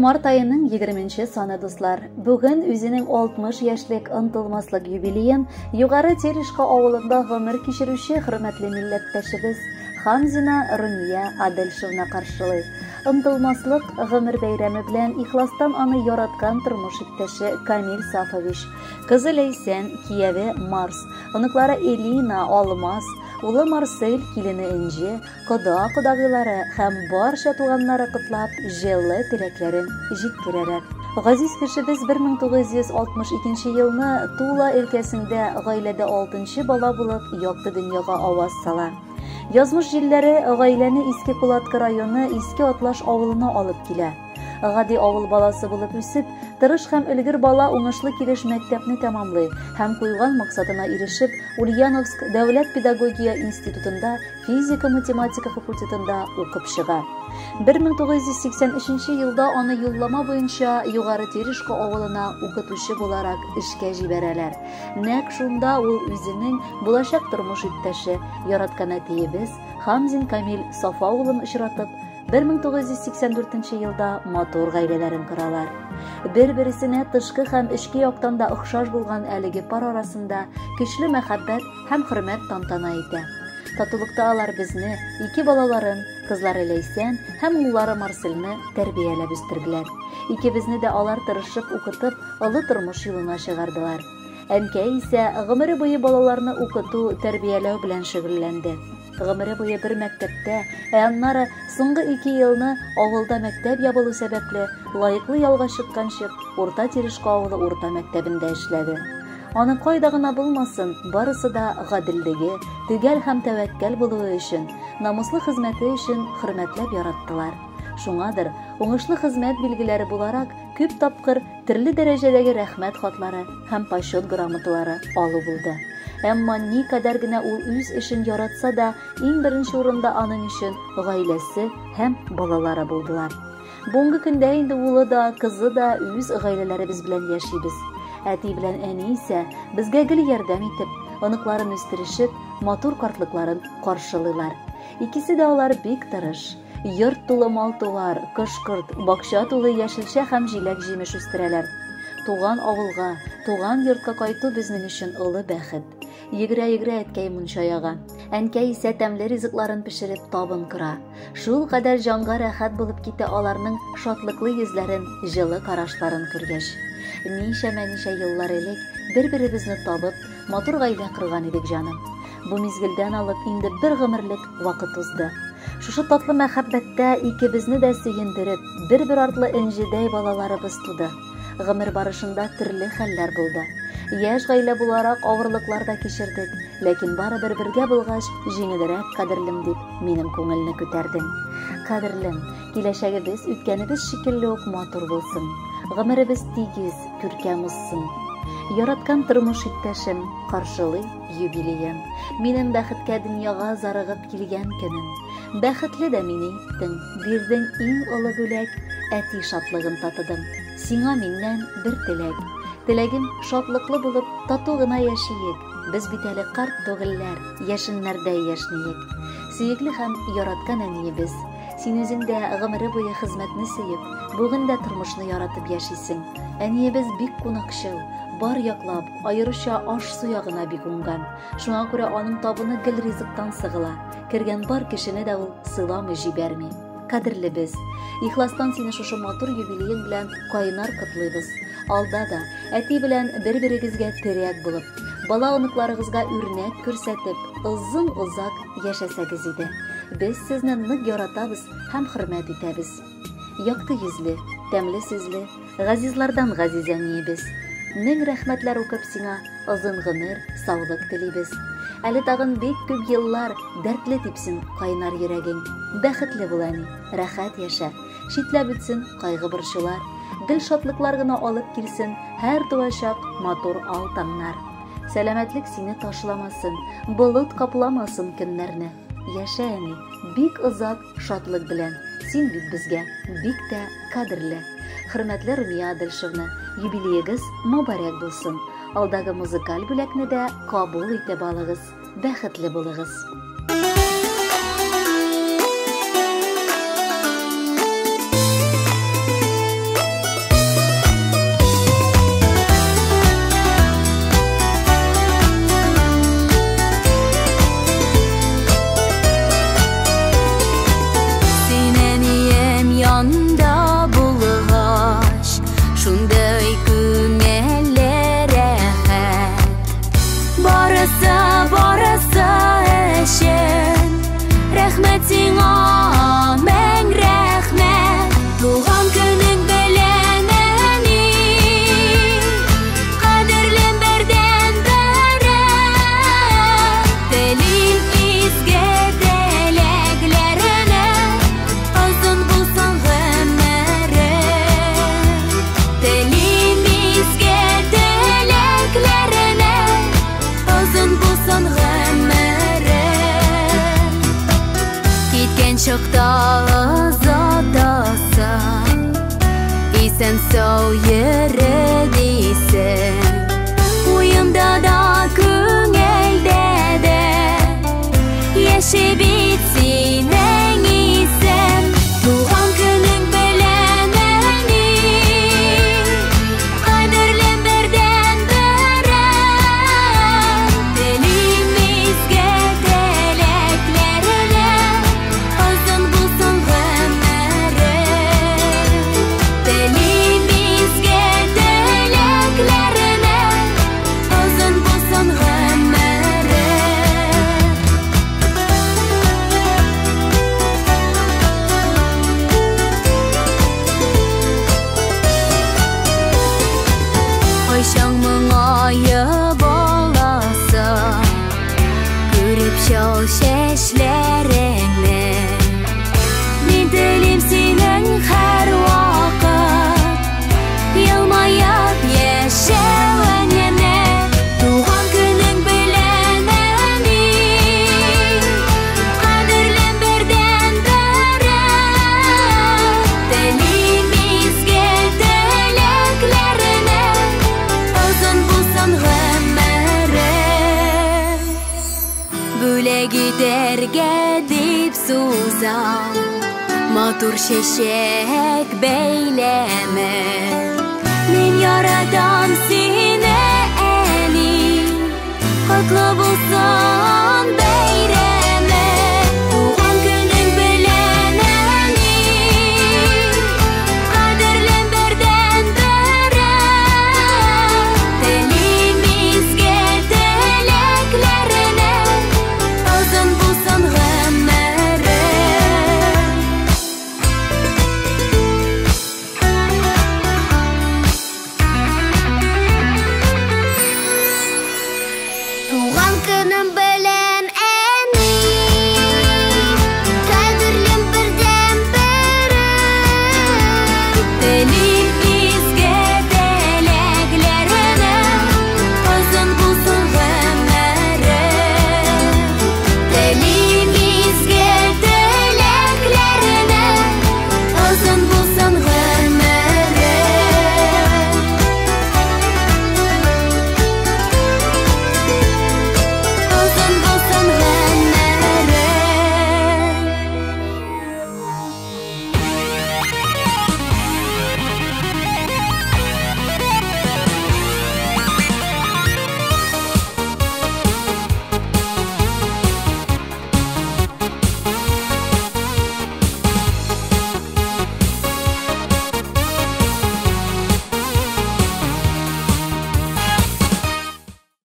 март айының 20 саны дуслар. Бүген үзенең 60 яшьлек ынтылмаслык юбилеен Югары Терешка авылында гомер кичерүче хөрмәтле милләттәшебез Хамзина Румия Адельшевна каршылый. Ынтылмаслык гомер бәйрәме белән ихластан аны яраткан тормыш иптәше Камил Сафович, кызы Ләйсән, кияве Марс, оныклары Элина, Алмаз, улы Марсель, килене Энҗе, кода-кодагылары һәм барча туганнары котлап, җылы теләкләрен җиткерәләр. Газиз кешебез 1962 елны Тула өлкәсендә гаиләдә 6нчы бала булып якты дөньяга аваз сала. Язмыш җилләре гаиләне Иске Кулатка районы Иске Атлаш авылына алып килә. Гади авыл баласы булып үсеп, тырыш һәм өлгер бала уңышлы килеш мәктәпне тәмамлый һәм куйган максатына ирешеп, Ульяновск дәүләт педагогия институтында физика-математика факультетында укып чыга. 1983 елда аны юллама буенча Югары Терешка авылына укытучы буларак эшкә җибәрәләр. Нәкъ шунда ул үзенең булачак тормыш иптәше, яраткан әтиебез Хамзин Камил Сафа улын очратып, 1984 елда матур гаиләләрен коралар. Бер-берсенә тышкы һәм эчке яктан да охшаш булган әлеге пар арасында көчле мәхәббәт һәм хөрмәт тантана итә. Татулыкта алар безне, ике балаларын, кызлары Ләйсән һәм уллары Марсельне тәрбияләп үстергеләр. Икебезне дә алар тырышып укытып, олы тормыш юлына чыгардылар. Әнкәй исә гомере буе балаларны укыту, тәрбияләү белән шөгыльләнде. Гомере буе бер мәктәптә, аннары соңгы 2 елны авылда мәктәп ябылу сәбәпле лаеклы ялга чыкканчы Урта Терешка авылы урта мәктәбендә эшләде. Аны кайда гына булмасын, барысы да гаделлеге, төгәл һәм тәвәккәл булуы өчен, намуслы хезмәте өчен хөрмәтләп яраттылар. Шуңадыр, уңышлы хезмәт билгеләре буларак күп тапкыр төрле дәрәҗәдәге рәхмәт хатлары һәм почет грамоталары алу булды. Әмма никадәр генә ул үз эшен яратса да, иң беренче урында аның өчен гаиләсе һәм балалары булдылар. Бүгенге көндә инде улы да, кызы да үз гаиләләребез белән яшибез. Әти белән әни исә безгә гел ярдәм итеп, оныкларын үстерешеп, матур картлыкларын каршылыйлар. Икесе дә алар бик тырыш. Йорт тулы мал-туар, кош-корт, бакча тулы яшелчә һәм җиләк-җимеш үстерәләр. Туган авылга, туган йортка кайту безнең өчен олы бәхет. Йөгерә-йөгерә әткәй мунчаяга. Әнкәй исә тәмле ризыкларын пешереп табын кыра. Шул кадәр җанга рәхәт булып китә аларның шатлыклы йөзләрен, җылы карашларын күргәч. Ничә еллар элек бер-беребезне табып, матур гаилә кырган идек җаным. Бу мизгелдән алып инде бер гомерлек вакыт узды. Шушы татлы мәхәббәттә икебезне дә сөендереп, бер-бер артлы энҗедәй балаларыбыз туды. Гомер барышында төрле хәлләр булды. Яшь гаилә буларак авырлыклар да кичердек, ләкин барыбер бергә булгач, җиңелрәк кадерлем дип минем күңелне күтәрдең. Кадерлем, киләчәгебез үткәнебез шикелле үк матур булсын. Гомеребез тигез, күркәм узсын. Яраткан тормыш иптәшем, каршылый юбилеем. Минем бәхеткә дөньяга зарыгып килгән көнем. Бәхетле дә мине иттең, бирдең иң олы бүләк, әти шатлыгын татыдым. Сиңа миннән бер теләк. Теләгем шатлыклы булып, тату гына яшиек. Без бит әле карт түгелләр, яшеннәрдә яшниек. Сөекле һәм яраткан әниебез, син үзең дә гомере буе хезмәтне сөеп, бүген дә тормышны яратып яшисең. Әниебез бик кунакчыл, бар яклап, аеруча аш-су ягына бик уңган. Шуңа күрә аның табыны гел ризыктан сыгыла. Кергән бар кешене дә ул сыйламый җибәрми. Кадерле без, ихластан сине шушы матур юбилеең белән кайнар котлыйбыз. Алда да әти белән бер-берегезгә терәк булып, бала оныкларыгызга үрнәк күрсәтеп, озын-озак яшәсәгез иде. Без сезне нык яратабыз һәм хөрмәт итәбез. Якты йөзле, тәмле сүзле, газизлардан газиз әниебез. Мең рәхмәтләр укып сиңа, озын гомер, саулык телибез. Әле тагын бик күп еллар дәртле типсен кайнар йөрәгең. Бәхетле бул әни, рәхәт яшә, шитләп үтсен кайгы борчулар. Гел шатлыклар гына алып килсен һәр туачак матур алтаннар. Сәламәтлек сине ташламасын, болыт капламасын көннәрне. Яшә әни, бик озак шатлык белән. Син бит безгә бик тә кадерле. Хөрмәтле Румия Адельшевна, юбилеегез мөбарәк булсын. Алдагы музыкаль бүләкне дә кабул итеп алыгыз. Бәхетле булыгыз. sen sağ yürüdüysen, uyumda da köngelde de yaşa bitsin en iyisen. Doğan günün bilemeni kaderlen birden beren, dilimizge dileklerine uzun bulsun ömrü. Dilimizge dileklerine uzun bulsun ömrü. Ayşangmın ayı bolasa, görüp şol şeşlerini. Men dilim senin her vakit yılmayıp yaşavanene. Doğan günün bilemeni kaderlen birden beren, dilimizge dileklerine uzun bulsun ömrü. Böyle giderge dip suzam, matur şeşek beyleme. Men yaradan seni eli, haklı